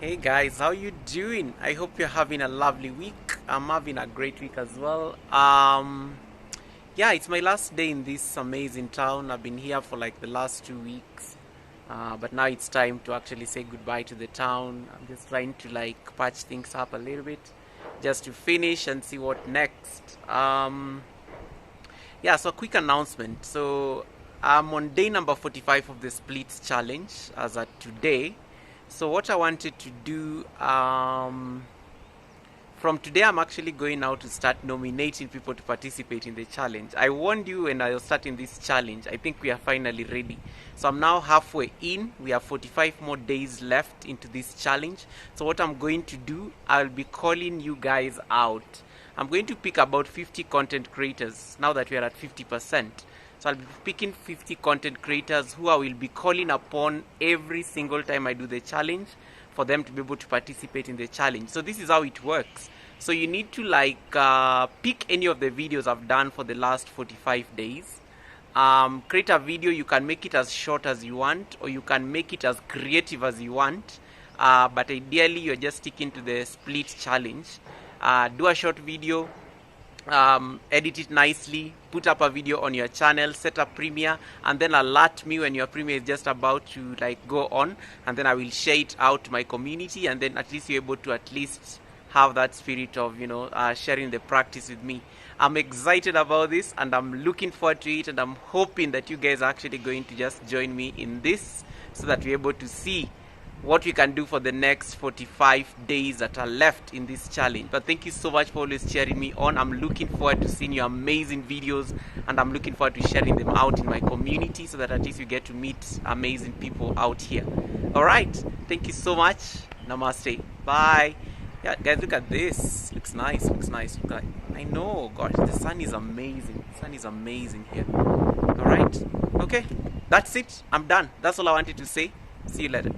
Hey guys, how you doing? I hope you're having a lovely week. I'm having a great week as well. Yeah, it's my last day in this amazing town. I've been here for like the last 2 weeks. But now it's time to actually say goodbye to the town. I'm just trying to like patch things up a little bit just to finish and see what next. Yeah, so a quick announcement. So I'm on day number 45 of the Splits Challenge as at today. So what I wanted to do, from today I'm actually going out to start nominating people to participate in the challenge. I warned you when I was starting this challenge. I think we are finally ready. So I'm now halfway in. We have 45 more days left into this challenge. So what I'm going to do, I'll be calling you guys out. I'm going to pick about 50 content creators now that we are at 50%. So I'll be picking 50 content creators who I will be calling upon every single time I do the challenge for them to be able to participate in the challenge. So this is how it works. So you need to pick any of the videos I've done for the last 45 days. Create a video. You can make it as short as you want, or you can make it as creative as you want. But ideally, you're just sticking to the split challenge. Do a short video, edit it nicely, put up a video on your channel, set up Premiere, and then alert me when your Premiere is just about to go on, and then I will share it out to my community, and then at least you're able to at least have that spirit of sharing the practice with me. I'm excited about this and I'm looking forward to it, and I'm hoping that you guys are actually going to just join me in this so that we're able to see what we can do for the next 45 days that are left in this challenge. But thank you so much for always cheering me on. I'm looking forward to seeing your amazing videos, and I'm looking forward to sharing them out in my community so that at least you get to meet amazing people out here. Alright, thank you so much. Namaste. Bye. Yeah, guys, look at this. Looks nice, looks nice. I know, gosh, the sun is amazing. The sun is amazing here. Alright, okay, that's it. I'm done. That's all I wanted to say. See you later.